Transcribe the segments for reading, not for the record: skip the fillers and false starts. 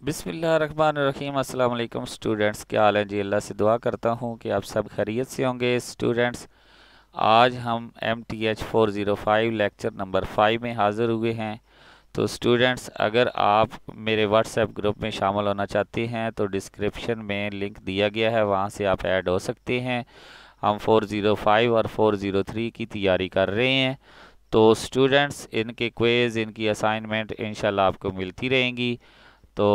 बिस्मिल्लाहिर्रहमानिर्रहीम। अस्सलाम वालेकुम स्टूडेंट्स, क्या हाल है जी। अल्लाह से दुआ करता हूँ कि आप सब खैरियत से होंगे। स्टूडेंट्स, आज हम MTH 405 लेक्चर नंबर 5 में हाज़िर हुए हैं। तो स्टूडेंट्स, अगर आप मेरे व्हाट्सएप ग्रुप में शामिल होना चाहते हैं तो डिस्क्रिप्शन में लिंक दिया गया है, वहाँ से आप ऐड हो सकते हैं। हम 405 और 403 की तैयारी कर रहे हैं। तो स्टूडेंट्स, इनके क्विज़, इनकी असाइनमेंट इंशाल्लाह आपको मिलती रहेंगी। तो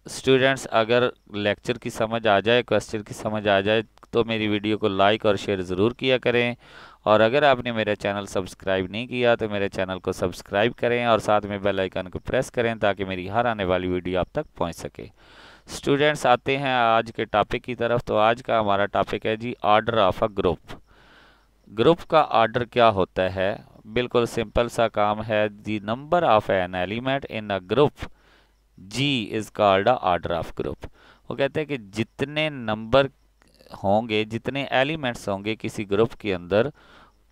स्टूडेंट्स, अगर लेक्चर की समझ आ जाए, क्वेश्चन की समझ आ जाए, तो मेरी वीडियो को लाइक और शेयर ज़रूर किया करें। और अगर आपने मेरा चैनल सब्सक्राइब नहीं किया तो मेरे चैनल को सब्सक्राइब करें और साथ में बेल आइकन को प्रेस करें ताकि मेरी हर आने वाली वीडियो आप तक पहुंच सके। स्टूडेंट्स, आते हैं आज के टॉपिक की तरफ। तो आज का हमारा टॉपिक है जी order of a group. Group का ऑर्डर क्या होता है? बिल्कुल सिंपल सा काम है। The number of an element in a group G is called a order of group. वो कहते हैं कि जितने नंबर होंगे, जितने एलिमेंट्स होंगे किसी ग्रुप के अंदर,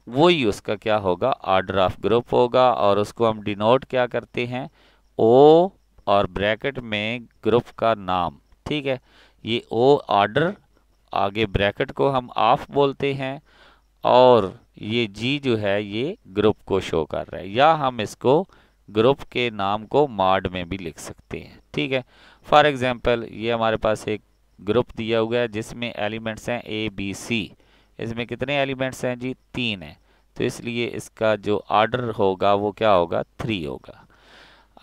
वही उसका क्या होगा? ऑर्डर ऑफ ग्रुप होगा। और उसको हम डिनोट क्या करते हैं? O और ब्रैकेट में ग्रुप का नाम। ठीक है, ये O ऑर्डर, आगे ब्रैकेट को हम ऑफ बोलते हैं, और ये G जो है ये ग्रुप को शो कर रहा है। या हम इसको ग्रुप के नाम को मॉड में भी लिख सकते हैं। ठीक है, फॉर एग्जांपल ये हमारे पास एक ग्रुप दिया हुआ है जिसमें एलिमेंट्स हैं ABC। इसमें कितने एलिमेंट्स हैं जी? 3 हैं। तो इसलिए इसका जो ऑर्डर होगा वो क्या होगा? 3 होगा।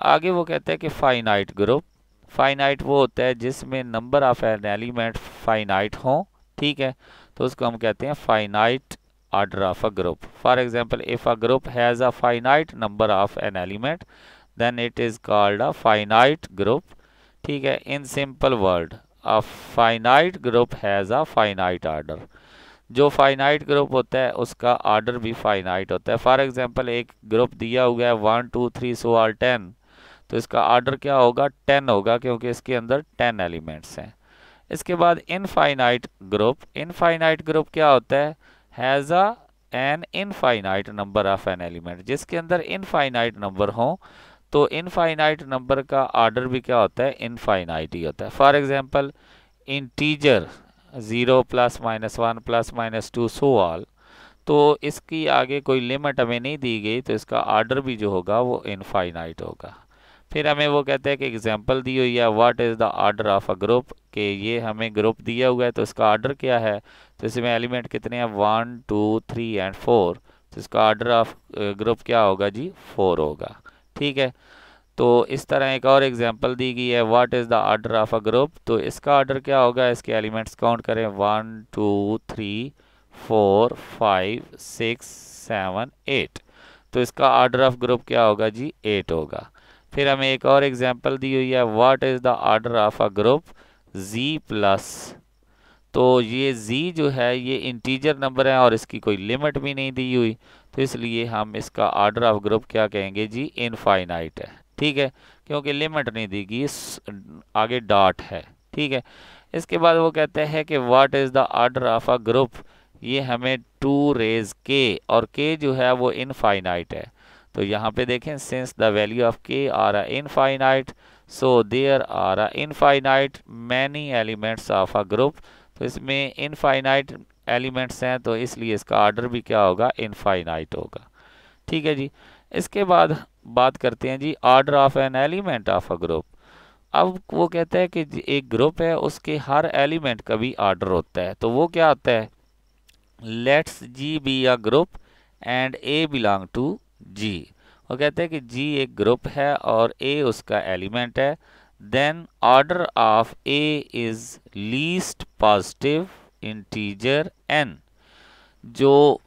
आगे वो कहता है कि फाइनाइट ग्रुप। फाइनाइट वो होता है जिसमें number of an element finite हो। ठीक है, तो उसको हम कहते हैं finite order of a group. For example, if a group has a finite number of an element, then it is called a finite group. ठीक है, in simple word, a finite group has a finite order. जो finite group होता है उसका order भी finite होता है। For example, एक ग्रुप दिया हुआ है 1 2 3 सो ऑल 10, तो इसका ऑर्डर क्या होगा? 10 होगा, क्योंकि इसके अंदर 10 एलिमेंट्स हैं। इसके बाद इनफाइनाइट ग्रुप। इनफाइनाइट ग्रुप क्या होता है? Has a an infinite number of an element. जिसके अंदर इनफाइनाइट नंबर हो, तो इनफाइनाइट नंबर का ऑर्डर भी क्या होता है? इनफाइनाइट ही होता है। For example, integer 0 plus minus 1 plus minus 2 so all, तो इसकी आगे कोई लिमिट हमें नहीं दी गई, तो इसका ऑर्डर भी जो होगा वो इनफाइनाइट होगा। फिर हमें वो कहते हैं कि एग्जांपल दी हुई है, what is the order of a group, कि ये हमें ग्रुप दिया हुआ है तो इसका ऑर्डर क्या है। तो इसमें एलिमेंट कितने हैं? 1 2 3 एंड 4। तो इसका ऑर्डर ऑफ ग्रुप क्या होगा जी? 4 होगा। ठीक है, तो इस तरह एक और एग्जांपल दी गई है, what is the order of a group, तो इसका ऑर्डर क्या होगा? इसके एलिमेंट्स काउंट करें, 1 2 3 4 5 6 7 8। तो इसका ऑर्डर ऑफ ग्रुप क्या होगा जी? 8 होगा। फिर हमें एक और एग्जांपल दी हुई है, what is the order of a group Z plus. तो ये Z जो है ये इंटीजर नंबर है और इसकी कोई लिमिट भी नहीं दी हुई, तो इसलिए हम इसका ऑर्डर ऑफ ग्रुप क्या कहेंगे जी? इनफाइनाइट है। ठीक है, क्योंकि लिमिट नहीं दी गई, आगे डॉट है। ठीक है, इसके बाद वो कहते हैं कि what is the order of a group. ये हमें 2 रेज K, और K जो है वो इनफाइनाइट है। तो यहाँ पे देखें, since the value of K are a infinite, so there are a infinite many elements of a group. तो इसमें इनफाइनाइट एलिमेंट्स हैं, तो इसलिए इसका ऑर्डर भी क्या होगा? इनफाइनाइट होगा। ठीक है जी। इसके बाद बात करते हैं जी order of an element of a group. अब वो कहता है कि एक ग्रुप है, उसके हर एलिमेंट का भी ऑर्डर होता है। तो वो क्या होता है? Let's G be a group and A belong to G। वो कहते हैं कि G एक ग्रुप है और A उसका एलिमेंट है। Then order of A is least positive integer n। जो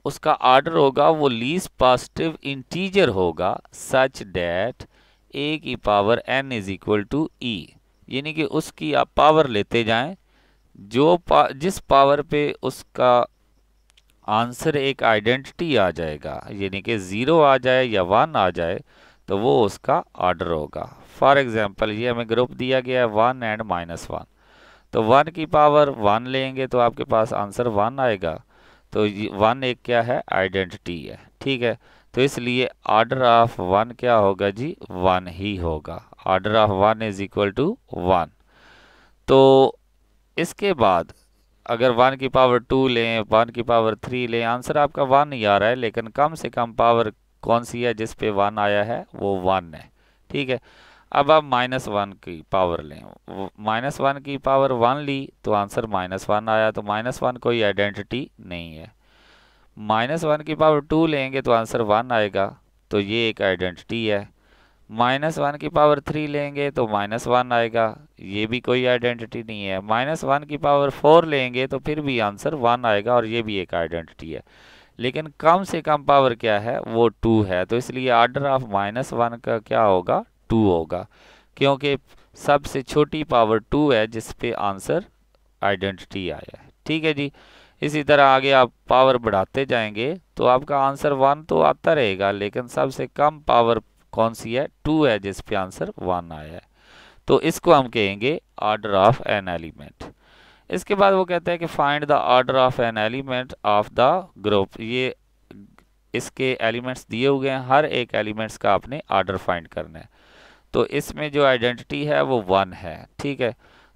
उसका ऑर्डर होगा वो लीस्ट पॉजिटिव इंटीजर होगा, सच डैट A की power n is equal to E। यानी कि उसकी आप पावर लेते जाएं, जिस पावर पे उसका आंसर एक आइडेंटिटी आ जाएगा, यानी कि 0 आ जाए या 1 आ जाए, तो वो उसका ऑर्डर होगा। फॉर एग्जांपल, ये हमें ग्रुप दिया गया है 1 एंड -1, तो 1 की पावर 1 लेंगे तो आपके पास आंसर 1 आएगा। तो 1 एक क्या है? आइडेंटिटी है। ठीक है, तो इसलिए ऑर्डर ऑफ 1 क्या होगा जी, 1 ही होगा। Order of 1 is equal to 1। तो इसके बाद अगर 1 की पावर 2 लें, 1 की पावर 3 लें, आंसर आपका 1 ही आ रहा है, लेकिन कम से कम पावर कौन सी है जिस पे 1 आया है, वो 1 है। ठीक है, अब आप -1 की पावर लें, -1 की पावर 1 ली तो आंसर -1 आया, तो -1 कोई आइडेंटिटी नहीं है। -1 की पावर 2 लेंगे तो आंसर 1 आएगा, तो ये एक आइडेंटिटी है। -1 की पावर 3 लेंगे तो -1 आएगा, ये भी कोई आइडेंटिटी नहीं है। -1 की पावर 4 लेंगे तो फिर भी आंसर 1 आएगा, और ये भी एक आइडेंटिटी है। लेकिन कम से कम पावर क्या है, वो 2 है, तो इसलिए ऑर्डर ऑफ -1 का क्या होगा, 2 होगा, क्योंकि सबसे छोटी पावर 2 है जिस पे आंसर आइडेंटिटी आया है। ठीक है जी। इसी तरह आगे आप पावर बढ़ाते जाएंगे तो आपका आंसर 1 तो आता रहेगा, लेकिन सबसे कम पावर कौन सी है, 2 है, जिस पे आंसर 1 आया है। तो इसको हम कहेंगे ऑर्डर ऑफ एन एलिमेंट। इसके बाद वो कहता है कि find the order of an element of the group. ये इसके एलिमेंट्स दिए हुए हैं, हर एक एलिमेंट्स का आपने ऑर्डर फाइंड करना है। तो इसमें जो आइडेंटिटी है वो 1 है। ठीक है,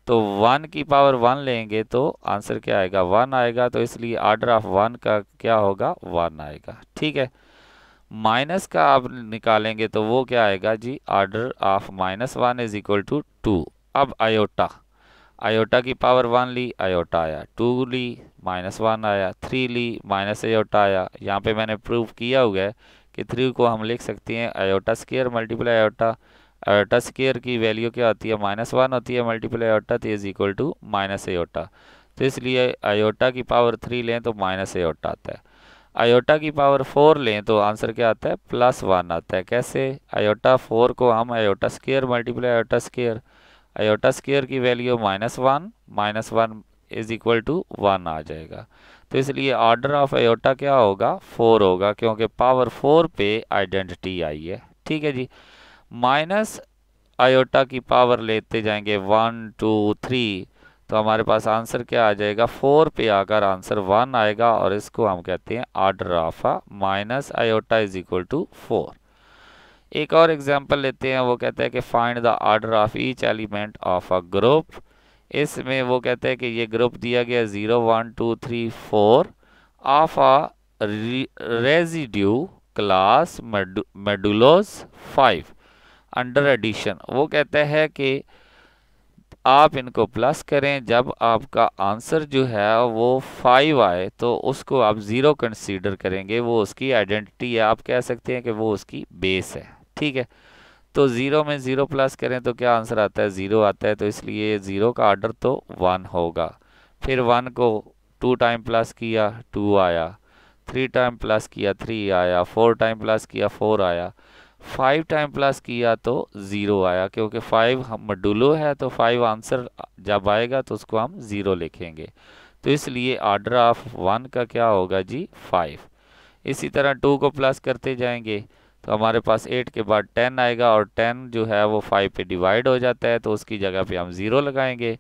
तो 1 की पावर 1 लेंगे तो आंसर क्या आएगा, 1 आएगा, तो इसलिए ऑर्डर ऑफ 1 का क्या होगा, 1 आएगा। ठीक है, माइनस का आप निकालेंगे तो वो क्या आएगा जी, order of -1 is equal to 2। अब आयोटा, आयोटा की पावर 1 ली, आयोटा आया, 2 ली, -1 आया, 3 ली, माइनस आयोटा आया। यहाँ पे मैंने प्रूव किया हुआ है कि 3 को हम लिख सकते हैं iota square multiply iota. Iota square की वैल्यू क्या होती है, -1 होती है, मल्टीप्लाई आयोटा तो is equal to minus iota. तो इसलिए आयोटा की पावर 3 लें तो माइनस आयोटा आता है। आयोटा की पावर 4 लें तो आंसर क्या आता है, +1 आता है। कैसे, आयोटा 4 को हम iota square multiply iota square, iota square की वैल्यू -1 इज इक्वल टू 1 आ जाएगा। तो इसलिए ऑर्डर ऑफ आयोटा क्या होगा, 4 होगा, क्योंकि पावर 4 पे आइडेंटिटी आई है। ठीक है जी। माइनस आयोटा की पावर लेते जाएंगे 1 2 3, तो हमारे पास आंसर क्या आ जाएगा, 4 पे आकर आंसर 1 आएगा, और इसको हम कहते हैं order of minus iota is equal to 4। एक और एग्जांपल लेते हैं, वो कहता है कि find the order of each element of a group. इसमें वो कहते हैं कि ये ग्रुप दिया गया 0 1 2 3 4 of a residue class modulo 5 under addition. वो कहता है कि आप इनको प्लस करें, जब आपका आंसर जो है वो 5 आए तो उसको आप 0 कंसीडर करेंगे, वो उसकी आइडेंटिटी है, आप कह सकते हैं कि वो उसकी बेस है। ठीक है, तो 0 में 0 प्लस करें तो क्या आंसर आता है, 0 आता है, तो इसलिए 0 का ऑर्डर तो 1 होगा। फिर 1 को 2 टाइम प्लस किया, 2 आया, 3 टाइम प्लस किया, 3 आया, 4 टाइम प्लस किया, 4 आया, 5 टाइम प्लस किया तो 0 आया, क्योंकि 5 हम मॉड्यूलो है, तो 5 आंसर जब आएगा तो उसको हम 0 लिखेंगे। तो इसलिए ऑर्डर ऑफ 1 का क्या होगा जी, 5। इसी तरह 2 को प्लस करते जाएंगे तो हमारे पास 8 के बाद 10 आएगा, और 10 जो है वो 5 पे डिवाइड हो जाता है, तो उसकी जगह पे हम 0 लगाएंगे,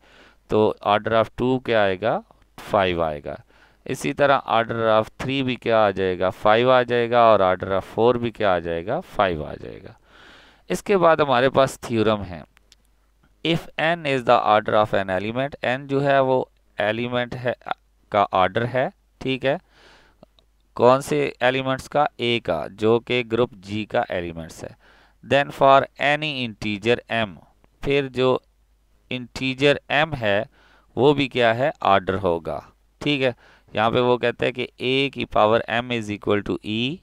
तो ऑर्डर ऑफ 2 क्या आएगा, 5 आएगा। इसी तरह ऑर्डर ऑफ 3 भी क्या आ जाएगा, 5 आ जाएगा, और ऑर्डर ऑफ 4 भी क्या आ जाएगा, 5 आ जाएगा। इसके बाद हमारे पास थ्योरम है, if n is the order of an element, n जो है वो एलिमेंट है का ऑर्डर है। ठीक है, कौन से एलिमेंट्स का, ए का, जो कि ग्रुप जी का एलिमेंट्स है। Then for any integer m, फिर जो इंटीजर m है वो भी क्या है, ऑर्डर होगा। ठीक है, यहाँ पे वो कहते हैं कि a की power m is equal to e,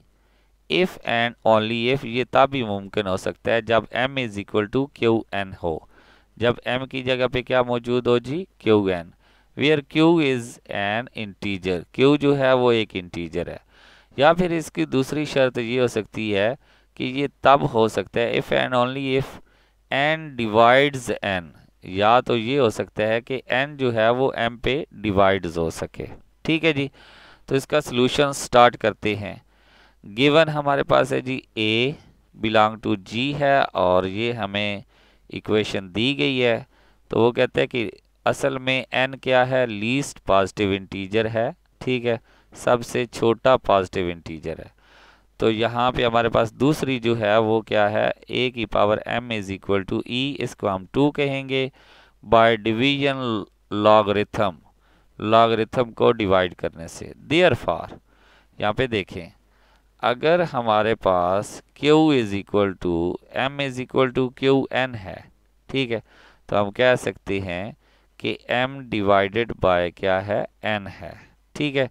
if and only if, ये तब भी मुमकिन हो सकता है जब m is equal to q n हो, जब m की जगह पे क्या मौजूद हो जी, q n, where q is an integer, q जो है वो एक इंटीजर है। या फिर इसकी दूसरी शर्त ये हो सकती है कि ये तब हो सकता है if and only if n divides n, या तो ये हो सकता है कि n जो है वो m पे डिवाइड्स हो सके। ठीक है जी, तो इसका सॉल्यूशन स्टार्ट करते हैं। गिवन हमारे पास है जी a बिलोंग टू g है, और ये हमें इक्वेशन दी गई है। तो वो कहते हैं कि असल में n क्या है, लीस्ट पॉजिटिव इंटीजर है। ठीक है, सबसे छोटा पॉजिटिव इंटीजर है। तो यहाँ पे हमारे पास दूसरी जो है वो क्या है, a की power m is equal to e, इसको हम 2 कहेंगे बाय डिवीजन लॉगरिथम, लॉगरिथम को डिवाइड करने से। देयरफॉर यहाँ पे देखें, अगर हमारे पास q is equal to m is equal to q n है, ठीक है, तो हम कह सकते हैं कि m डिवाइडेड बाय क्या है, n है, ठीक है।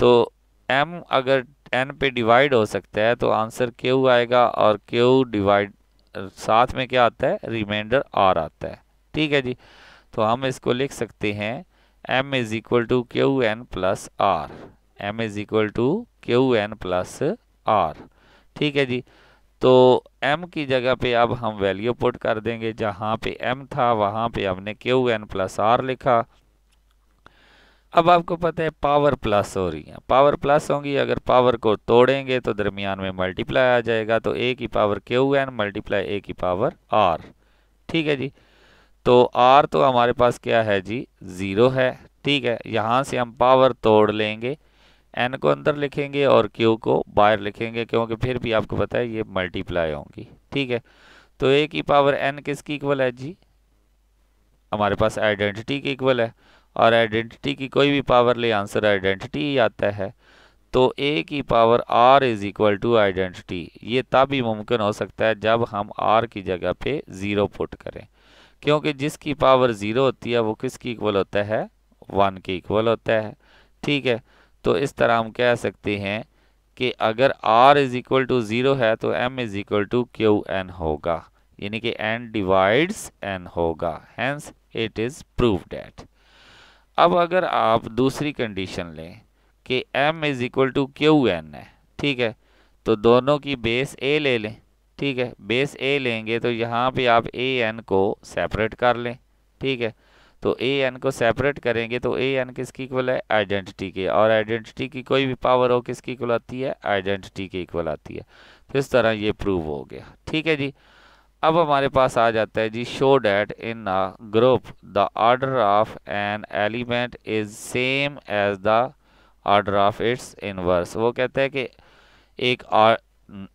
तो m अगर n पे डिवाइड हो सकता है तो आंसर q आएगा, और q डिवाइड साथ में क्या आता है, रिमाइंडर r आता है, ठीक है जी। तो हम इसको लिख सकते हैं m is equal to q n plus r, m is equal to q n plus r, ठीक है जी। तो m की जगह पे अब हम वैल्यू पुट कर देंगे, जहां पे m था वहां पे हमने क्यू एन प्लस आर लिखा। अब आपको पता है पावर प्लस हो रही है, पावर प्लस होंगी, अगर पावर को तोड़ेंगे तो दरमियान में मल्टीप्लाई आ जाएगा, तो a की power q n multiply a की पावर r, ठीक है जी। तो r तो हमारे पास क्या है जी, 0 है, ठीक है। यहाँ से हम पावर तोड़ लेंगे, n को अंदर लिखेंगे और q को बाहर लिखेंगे, क्योंकि फिर भी आपको पता है ये मल्टीप्लाई होंगी, ठीक है। तो a की पावर n किसकी इक्वल है जी, हमारे पास आइडेंटिटी की इक्वल है, और आइडेंटिटी की कोई भी पावर ले आंसर आइडेंटिटी ही आता है। तो a की power r is equal to identity, ये तब ही मुमकिन हो सकता है जब हम r की जगह पे 0 पुट करें, क्योंकि जिसकी पावर 0 होती है वो किसकी इक्वल होता है, 1 की इक्वल होता है, ठीक है। तो इस तरह हम कह सकते हैं कि अगर r इज इक्वल टू 0 है तो m is equal to q n होगा, यानी कि n डिवाइड्स n होगा, hence it is proved at. अब अगर आप दूसरी कंडीशन लें कि m is equal to q n है, ठीक है, तो दोनों की बेस a ले लें, ठीक है। बेस a लेंगे तो यहाँ पे आप a n को सेपरेट कर लें, ठीक है। तो a n को सेपरेट करेंगे तो a n किसकी इक्वल है, आइडेंटिटी के, और आइडेंटिटी की कोई भी पावर हो किसकी इक्वल आती है, आइडेंटिटी के इक्वल आती है। तो इस तरह ये प्रूव हो गया, ठीक है जी। अब हमारे पास आ जाता है जी, show that in a group the order of an element is same as the order of its inverse. वो कहता है कि एक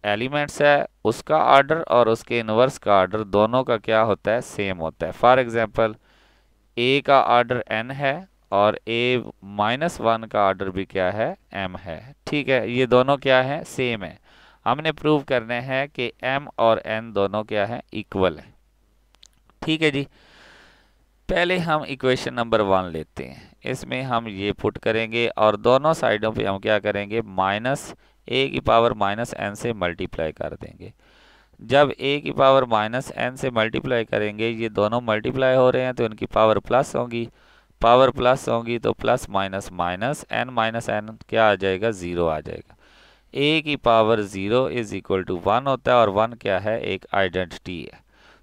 एलिमेंट्स है, उसका ऑर्डर और उसके इनवर्स का ऑर्डर दोनों का क्या होता है, सेम होता है। फॉर एग्जांपल a का ऑर्डर n है और a माइनस 1 का ऑर्डर भी क्या है, m है, ठीक है। ये दोनों क्या है, सेम है। हमने प्रूव करना है कि m और n दोनों क्या है, इक्वल है, ठीक है जी। पहले हम इक्वेशन नंबर 1 लेते हैं, इसमें हम ये पुट करेंगे और दोनों साइडों पे हम क्या करेंगे, माइनस a की पावर माइनस n से मल्टीप्लाई कर देंगे। जब a की पावर माइनस n से मल्टीप्लाई करेंगे, ये दोनों मल्टीप्लाई हो रहे हैं तो इनकी पावर प्लस होंगी, पावर प्लस होंगी तो plus minus minus n minus n क्या आ जाएगा, 0 आ जाएगा। a की पावर 0 इज इक्वल टू 1 होता है, और 1 क्या है, एक आइडेंटिटी है।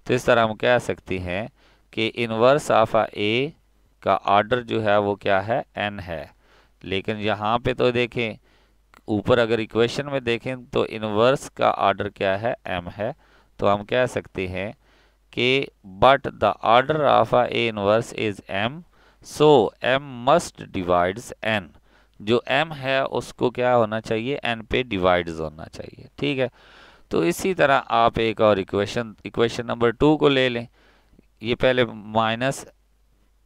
तो इस तरह हम कह सकते हैं कि इनवर्स ऑफ a का ऑर्डर जो है वो क्या है, n है। लेकिन यहाँ पे तो देखें, ऊपर अगर इक्वेशन में देखें तो इनवर्स का ऑर्डर क्या है, m है। तो हम कह सकते हैं कि but the order of a inverse is m, so m must divides n। जो m है उसको क्या होना चाहिए, n पे डिवाइड्स होना चाहिए, ठीक है। तो इसी तरह आप एक और इक्वेशन नंबर 2 को ले लें। ये पहले माइनस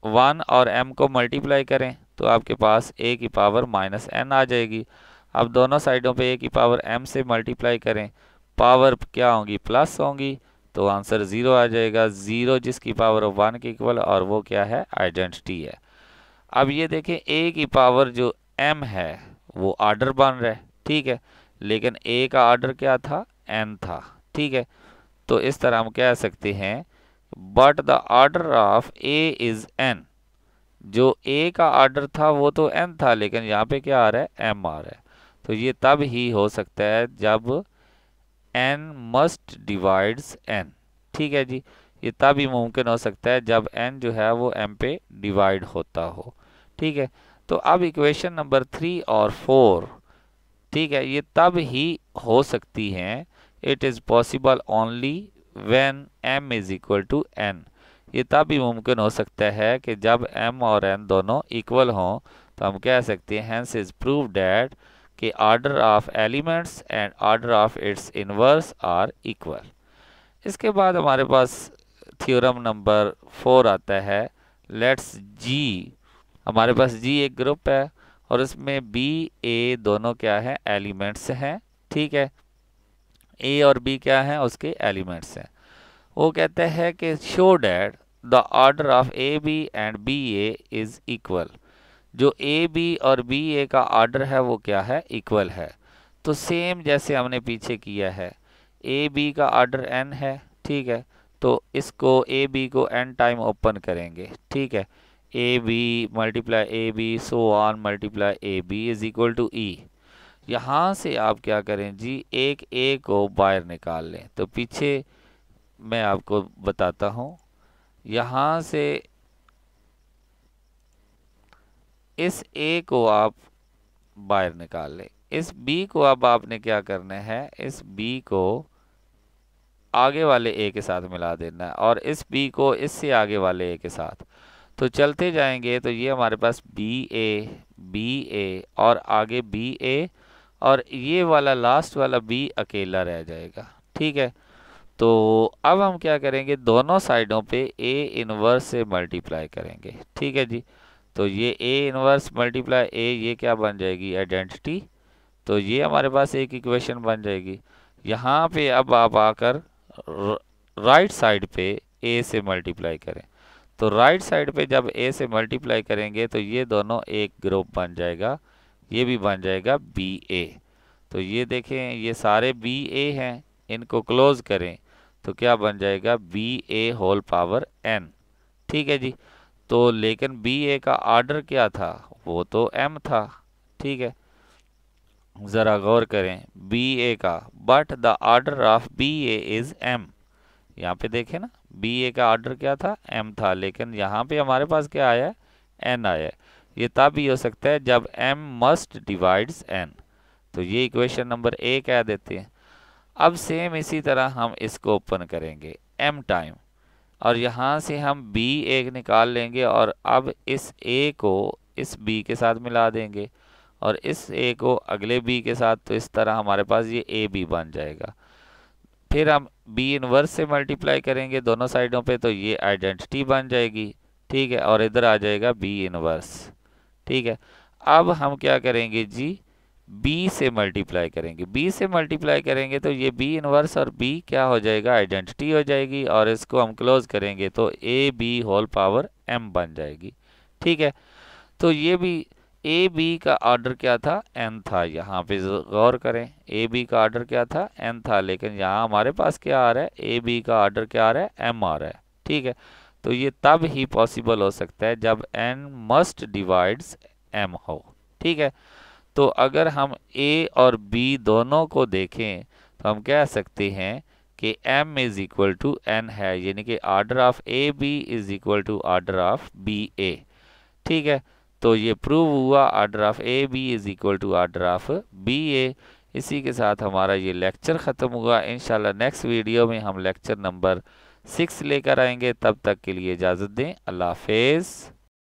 1 और m को मल्टीप्लाई करें तो आपके पास a की पावर माइनस n आ जाएगी। अब दोनों साइडों पे a की पावर m से मल्टीप्लाई करें, पावर क्या होंगी, प्लस होंगी, तो आंसर 0 आ जाएगा। 0 जिसकी पावर 1 के इक्वल, और वो क्या है, आइडेंटिटी है। अब ये देखें, a की पावर जो m है वो ऑर्डर बन रहा है, ठीक है, लेकिन a का ऑर्डर क्या था, n था, ठीक है। तो इस तरह हम कह सकते हैं but the order of a is n। जो a का ऑर्डर था वो तो n था, लेकिन यहाँ पे क्या आ रहा है, m आ रहा है। तो ये तब ही हो सकता है जब n मस्ट डिवाइड्स n, ठीक है जी। ये तब ही मुमकिन हो सकता है जब n जो है वो m पे डिवाइड होता हो, ठीक है। तो अब इक्वेशन नंबर 3 और 4, ठीक है, ये तब ही हो सकती हैं, it is possible only when m is equal to n। ये तब ही मुमकिन हो सकता है कि जब m और n दोनों इक्वल हों। तो हम कह सकते हैं हेंस इज प्रूव डैट कि order of elements and order of its inverse are equal. इसके बाद हमारे पास थ्योरम नंबर 4 आता है। लेट्स जी, हमारे पास जी एक ग्रुप है और इसमें बी ए दोनों क्या है, एलिमेंट्स हैं। ठीक है, ए और बी क्या है, उसके एलिमेंट्स हैं। वो कहते हैं कि show that the order of a b and b a is equal. जो ए बी और बी ए का ऑर्डर है वो क्या है, इक्वल है। तो सेम जैसे हमने पीछे किया है, ए बी का ऑर्डर एन है। ठीक है, तो इसको ए बी को एन टाइम ओपन करेंगे। ठीक है, a b multiply a b so on multiply a b is equal to e. यहाँ से आप क्या करें जी, एक ए को बाहर निकाल लें। तो पीछे मैं आपको बताता हूँ, यहाँ से इस ए को आप बाहर निकाल लें। इस बी को अब आपने क्या करना है, इस बी को आगे वाले ए के साथ मिला देना है और इस बी को इससे आगे वाले ए के साथ। तो चलते जाएंगे तो ये हमारे पास बी ए और आगे बी ए और ये वाला लास्ट वाला बी अकेला रह जाएगा। ठीक है, तो अब हम क्या करेंगे, दोनों साइडों पे ए इनवर्स से मल्टीप्लाई करेंगे। ठीक है जी, तो ये ए इनवर्स मल्टीप्लाई ए, ये क्या बन जाएगी, आइडेंटिटी। तो ये हमारे पास एक इक्वेशन बन जाएगी। यहाँ पे अब आप आकर राइट साइड पे ए से मल्टीप्लाई करें। तो राइट साइड पे जब ए से मल्टीप्लाई करेंगे तो ये दोनों एक ग्रुप बन जाएगा, ये भी बन जाएगा बी ए। तो ये देखें, ये सारे बी ए हैं, इनको क्लोज करें तो क्या बन जाएगा, बी ए होल पावर एन। ठीक है जी, तो लेकिन बी ए का ऑर्डर क्या था, वो तो एम था। ठीक है, ज़रा गौर करें बी ए का, but the order of b a is m. यहाँ पे देखें ना, बी ए का ऑर्डर क्या था, एम था, लेकिन यहाँ पे हमारे पास क्या आया, एन आया। ये तब भी हो सकता है जब एम मस्ट डिवाइड्स एन। तो ये इक्वेशन नंबर ए कह देते हैं। अब सेम इसी तरह हम इसको ओपन करेंगे एम टाइम और यहाँ से हम बी ए निकाल लेंगे और अब इस ए को इस बी के साथ मिला देंगे और इस ए को अगले बी के साथ। तो इस तरह हमारे पास ये ए बी बन जाएगा। फिर हम बी इनवर्स से मल्टीप्लाई करेंगे दोनों साइडों पे, तो ये आइडेंटिटी बन जाएगी। ठीक है, और इधर आ जाएगा बी इनवर्स। ठीक है, अब हम क्या करेंगे जी, बी से मल्टीप्लाई करेंगे। बी से मल्टीप्लाई करेंगे तो ये बी इनवर्स और बी क्या हो जाएगा, आइडेंटिटी हो जाएगी और इसको हम क्लोज करेंगे तो a b whole power m बन जाएगी। ठीक है, तो ये भी ए बी का ऑर्डर क्या था, एन था। यहाँ पे गौर करें, ए बी का ऑर्डर क्या था, एन था, लेकिन यहाँ हमारे पास क्या आ रहा है, ए बी का ऑर्डर क्या आ रहा है, एम आ रहा है। ठीक है, तो ये तब ही पॉसिबल हो सकता है जब एन मस्ट डिवाइड्स एम हो। ठीक है, तो अगर हम ए और बी दोनों को देखें तो हम कह सकते हैं कि m is equal to n है, यानी कि order of a b is equal to order of b a. ठीक है, तो ये प्रूव हुआ order of a b is equal to order of b a. इसी के साथ हमारा ये लेक्चर ख़त्म हुआ। इंशाल्लाह नेक्स्ट वीडियो में हम लेक्चर नंबर 6 लेकर आएंगे। तब तक के लिए इजाज़त दें, अल्लाह हाफिज़।